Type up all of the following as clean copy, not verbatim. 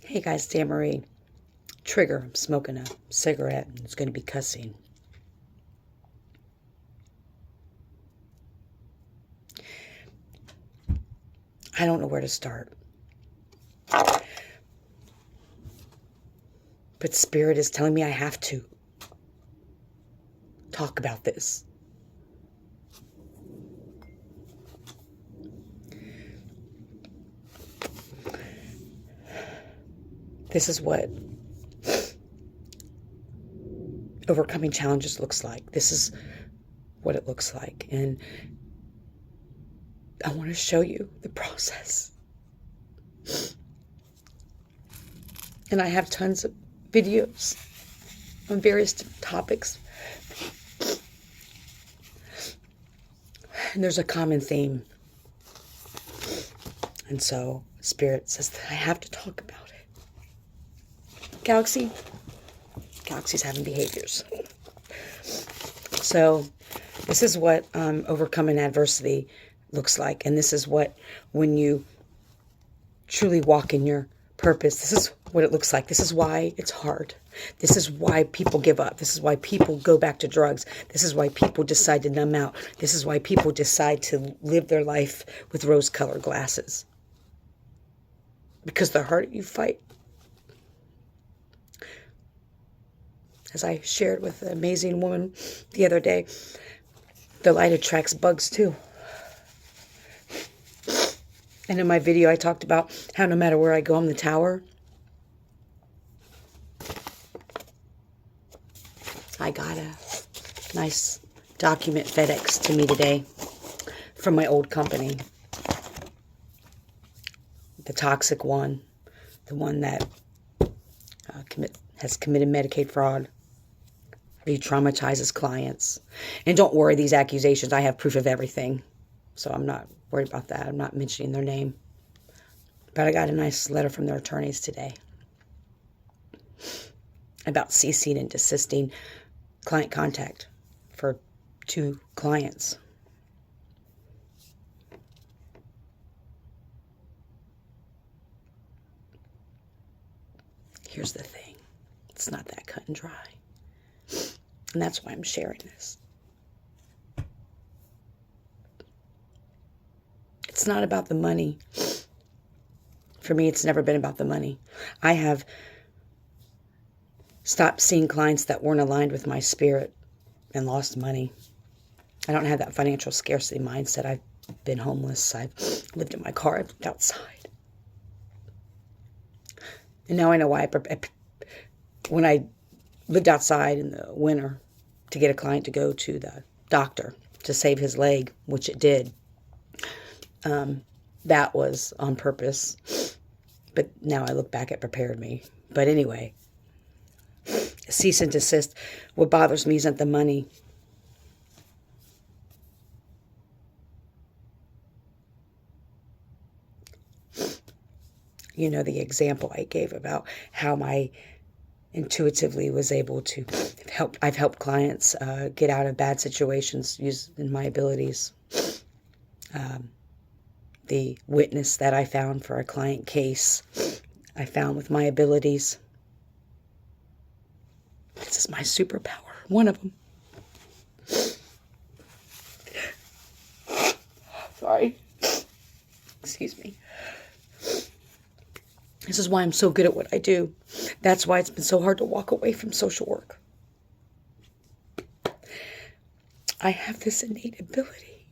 Hey guys, Dan Marie. Trigger, I'm smoking a cigarette and it's going to be cussing. I don't know where to start. But Spirit is telling me I have to talk about this. This is what overcoming challenges looks like. This is what it looks like. And I want to show you the process. And I have tons of videos on various topics. And there's a common theme. And so Spirit says that I have to talk about it. Galaxy's having behaviors. So this is what overcoming adversity looks like. And this is what, when you truly walk in your purpose, this is what it looks like. This is why it's hard. This is why people give up. This is why people go back to drugs. This is why people decide to numb out. This is why people decide to live their life with rose-colored glasses. Because the harder you fight, as I shared with an amazing woman the other day, the light attracts bugs too. And in my video, I talked about how no matter where I go, I'm the tower. I got a nice document FedEx to me today from my old company. The toxic one, the one that has committed Medicaid fraud, re-traumatizes clients. And don't worry, these accusations, I have proof of everything. So I'm not worried about that. I'm not mentioning their name. But I got a nice letter from their attorneys today about ceasing and desisting client contact for 2 clients. Here's the thing. It's not that cut and dry. And that's why I'm sharing this. It's not about the money. For me, it's never been about the money. I have stopped seeing clients that weren't aligned with my spirit and lost money. I don't have that financial scarcity mindset. I've been homeless. I've lived in my car. I've lived outside. And now I know why when I lived outside in the winter to get a client to go to the doctor to save his leg, which it did, that was on purpose. But now I look back, it prepared me. But anyway, cease and desist. What bothers me isn't the money. You know, the example I gave about how I intuitively was able to help. I've helped clients get out of bad situations using my abilities. The witness that I found for a client case, I found with my abilities. This is my superpower, one of them. Sorry. Excuse me. This is why I'm so good at what I do. That's why it's been so hard to walk away from social work. I have this innate ability.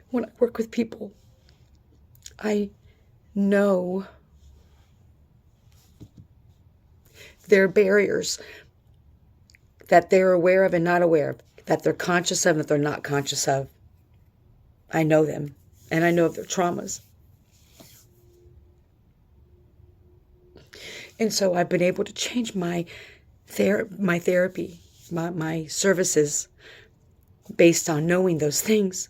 When I work with people, I know their barriers that they're aware of and not aware of, that they're conscious of and that they're not conscious of. I know them, and I know of their traumas. And so I've been able to change my therapy, my services, based on knowing those things.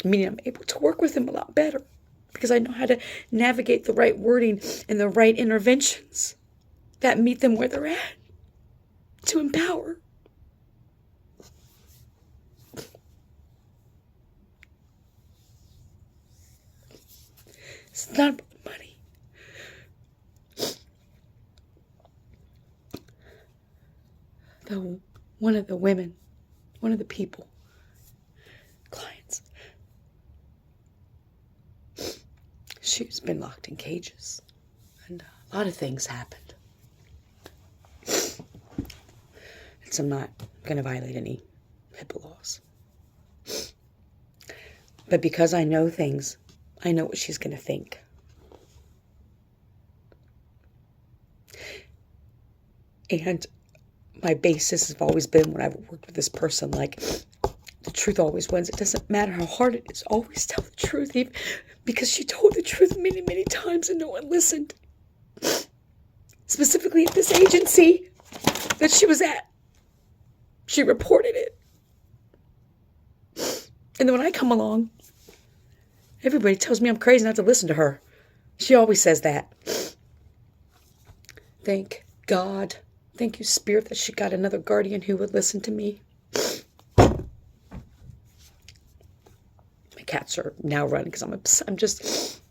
Meaning I'm able to work with them a lot better because I know how to navigate the right wording and the right interventions that meet them where they're at to empower. not about money. One of the women, one of the people, clients, she's been locked in cages, and a lot of things happened. And so I'm not going to violate any HIPAA laws. But because I know things, I know what she's going to think. And my basis has always been, when I've worked with this person, like, the truth always wins. It doesn't matter how hard it is. Always tell the truth, even because she told the truth many, many times and no one listened. Specifically at this agency that she was at. She reported it. And then when I come along, everybody tells me I'm crazy not to listen to her. She always says that. Thank God. Thank you, Spirit, that she got another guardian who would listen to me. My cats are now running because I'm just...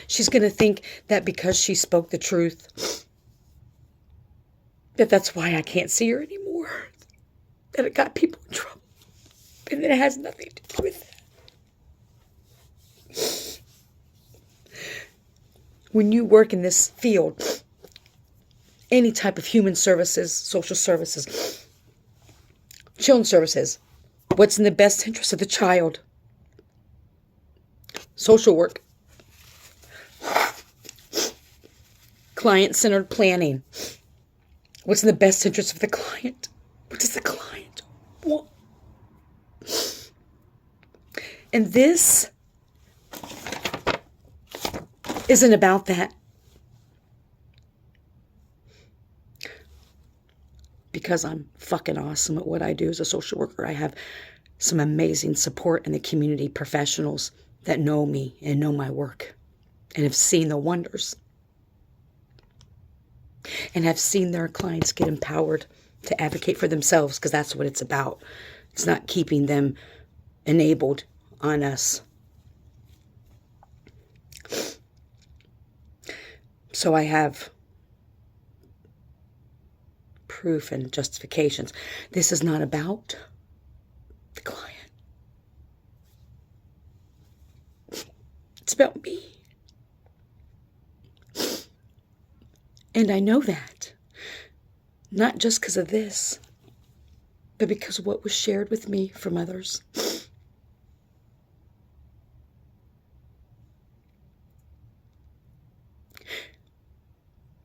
She's going to think that because she spoke the truth, that's why I can't see her anymore. That it got people in trouble. And that it has nothing to do with that. When you work in this field, any type of human services, social services, children's services, what's in the best interest of the child? Social work, client-centered planning. What's in the best interest of the client? What does the client want? And this isn't about that. Because I'm fucking awesome at what I do as a social worker. I have some amazing support in the community, professionals that know me and know my work and have seen the wonders and have seen their clients get empowered to advocate for themselves, because that's what it's about. It's not keeping them enabled on us. So I have proof and justifications. This is not about the client. It's about me. And I know that. Not just because of this, but because of what was shared with me from others.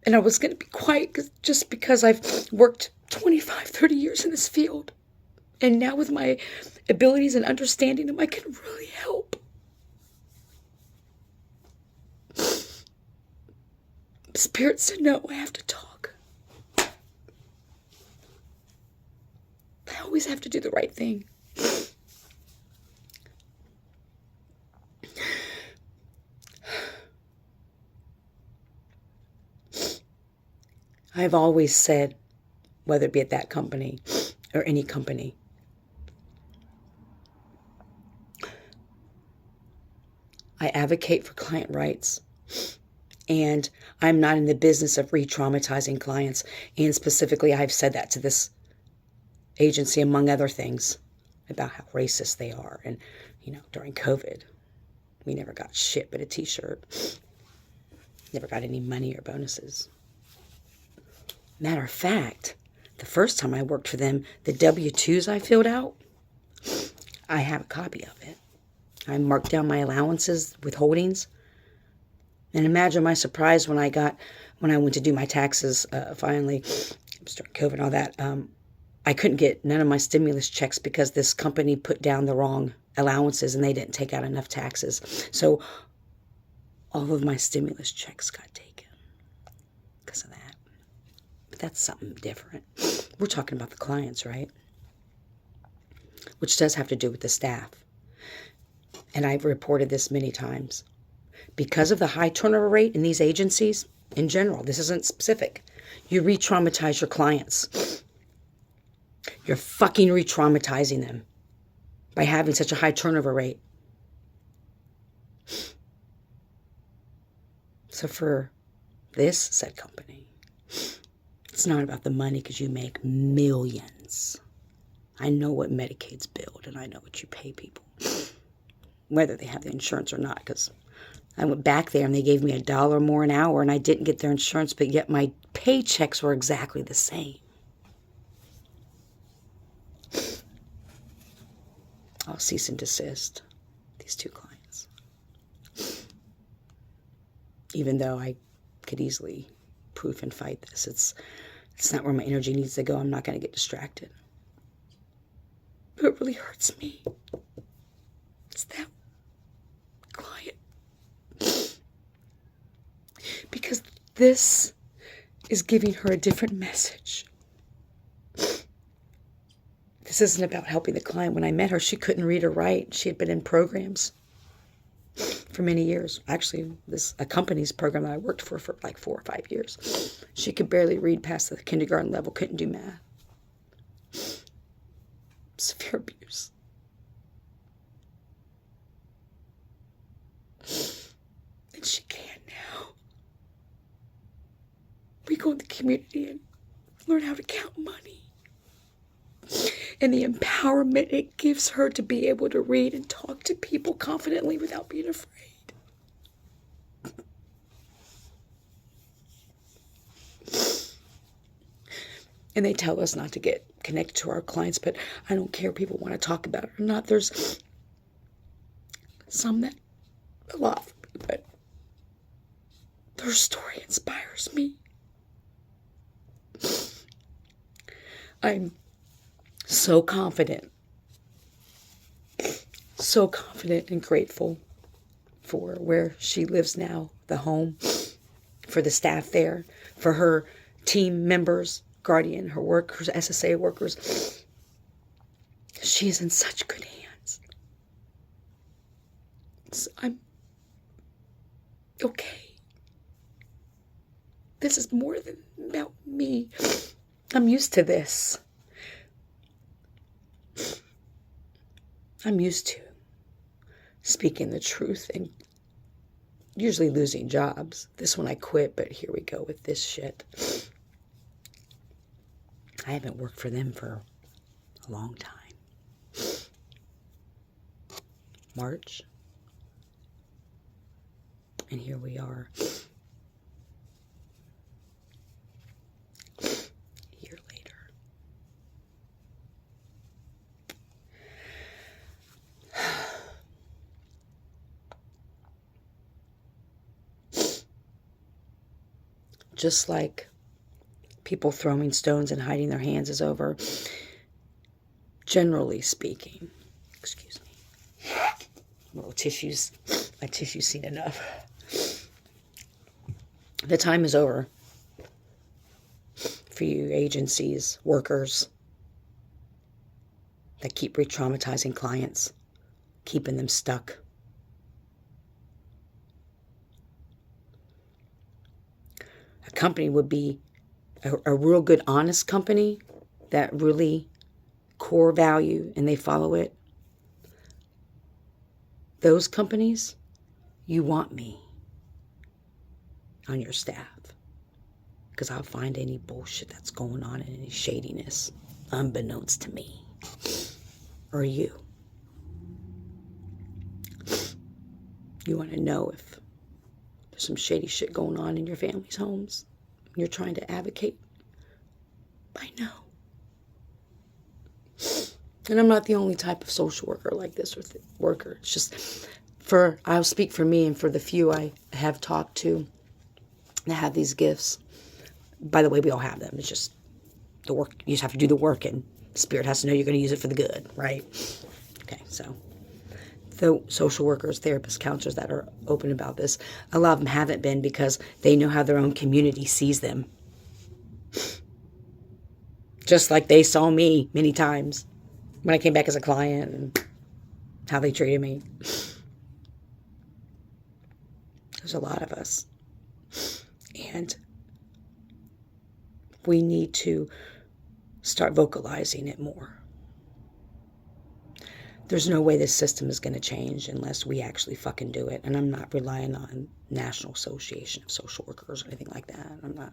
And I was going to be quiet just because I've worked 25, 30 years in this field. And now with my abilities and understanding them, I can really help. Spirit said, no, I have to talk. I always have to do the right thing. I've always said, whether it be at that company or any company, I advocate for client rights. And I'm not in the business of re-traumatizing clients. And specifically, I've said that to this agency, among other things, about how racist they are. And, during COVID, we never got shit but a t-shirt. Never got any money or bonuses. Matter of fact, the first time I worked for them, the W-2s I filled out, I have a copy of it. I marked down my allowances, withholdings. And imagine my surprise when I went to do my taxes, finally, it was during COVID and all that, I couldn't get none of my stimulus checks because this company put down the wrong allowances and they didn't take out enough taxes. So all of my stimulus checks got taken because of that. But that's something different. We're talking about the clients, right? Which does have to do with the staff. And I've reported this many times. Because of the high turnover rate in these agencies, in general, this isn't specific, you re-traumatize your clients. You're fucking re-traumatizing them by having such a high turnover rate. So for this said company, it's not about the money because you make millions. I know what Medicaid's billed, and I know what you pay people, whether they have the insurance or not, because I went back there and they gave me $1 more an hour and I didn't get their insurance, but yet my paychecks were exactly the same. I'll cease and desist these 2 clients. Even though I could easily proof and fight this. It's not where my energy needs to go. I'm not going to get distracted. But it really hurts me. It's that client. Because this is giving her a different message. This isn't about helping the client. When I met her, she couldn't read or write. She had been in programs for many years. Actually, a company's program that I worked for like 4 or 5 years. She could barely read past the kindergarten level, couldn't do math. Severe abuse. And she can now. We go in the community and learn how to count money. And the empowerment it gives her to be able to read and talk to people confidently without being afraid. And they tell us not to get connected to our clients, but I don't care if people want to talk about it or not. There's some that, a lot for me, but their story inspires me. I'm so confident and grateful for where she lives now, the home, for the staff there, for her team members, Guardian, her workers, SSA workers. She is in such good hands. So I'm okay. This is more than about me. I'm used to this. I'm used to speaking the truth and usually losing jobs. This one I quit, but here we go with this shit. I haven't worked for them for a long time. March. And here we are. A year later. Just like people throwing stones and hiding their hands is over, generally speaking, excuse me, little tissues, my tissue's seen enough. The time is over for you agencies, workers that keep re-traumatizing clients, keeping them stuck. A company would be a real good, honest company that really core value and they follow it. Those companies, you want me on your staff because I'll find any bullshit that's going on and any shadiness unbeknownst to me or you. You want to know if there's some shady shit going on in your family's homes. You're trying to advocate. I know. And I'm not the only type of social worker like this or worker. It's just I'll speak for me and for the few I have talked to that have these gifts. By the way, we all have them. It's just the work. You just have to do the work and Spirit has to know you're going to use it for the good, right? Okay, so the social workers, therapists, counselors that are open about this, a lot of them haven't been because they know how their own community sees them. Just like they saw me many times when I came back as a client and how they treated me. There's a lot of us. And we need to start vocalizing it more. There's no way this system is going to change unless we actually fucking do it. And I'm not relying on National Association of Social Workers or anything like that. I'm not.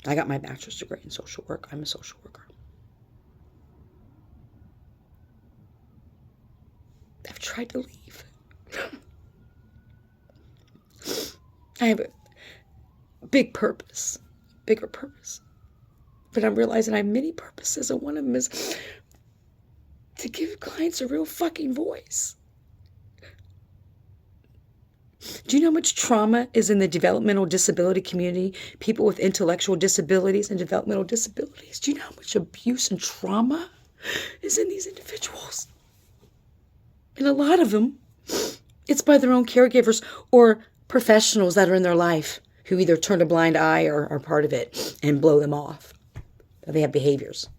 I got my bachelor's degree in social work. I'm a social worker. I've tried to leave. I have a big purpose, bigger purpose. But I'm realizing I have many purposes, and one of them is to give clients a real fucking voice. Do you know how much trauma is in the developmental disability community? People with intellectual disabilities and developmental disabilities. Do you know how much abuse and trauma is in these individuals? And a lot of them, it's by their own caregivers or professionals that are in their life who either turn a blind eye or are part of it and blow them off. They have behaviors.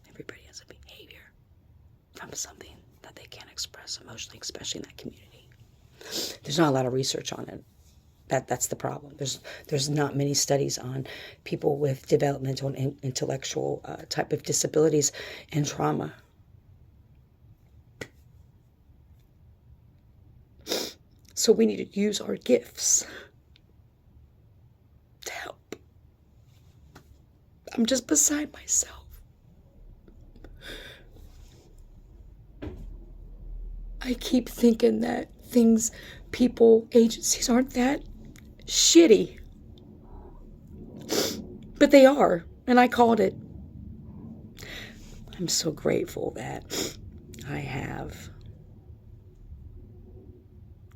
Everybody has a behavior from something that they can't express emotionally, especially in that community. There's not a lot of research on it. That's the problem. There's not many studies on people with developmental and intellectual type of disabilities and trauma. So we need to use our gifts to help. I'm just beside myself. I keep thinking that things, people, agencies aren't that shitty. But they are, and I called it. I'm so grateful that I have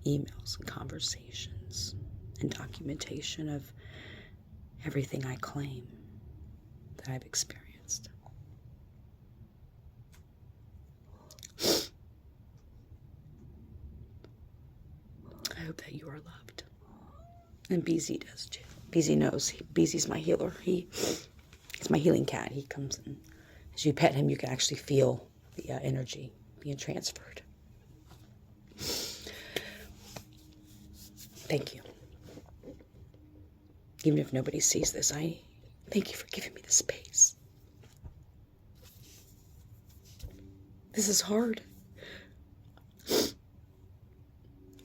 emails and conversations and documentation of everything I claim that I've experienced. I hope that you are loved. And BZ does too. BZ knows. BZ's my healer. He's my healing cat. He comes and as you pet him, you can actually feel the energy being transferred. Thank you. Even if nobody sees this, I thank you for giving me the space. This is hard.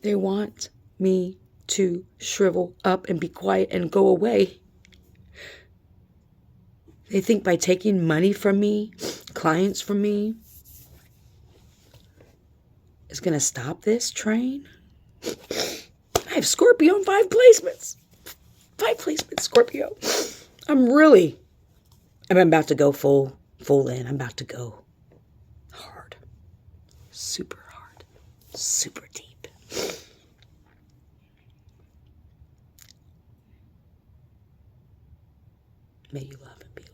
They want me to shrivel up and be quiet and go away. They think by taking money from me, clients from me, is going to stop this train. I have Scorpio in 5 placements. 5 placements, Scorpio. I'm about to go full in. I'm about to go hard. Super hard. Super deep. May you love and be loved.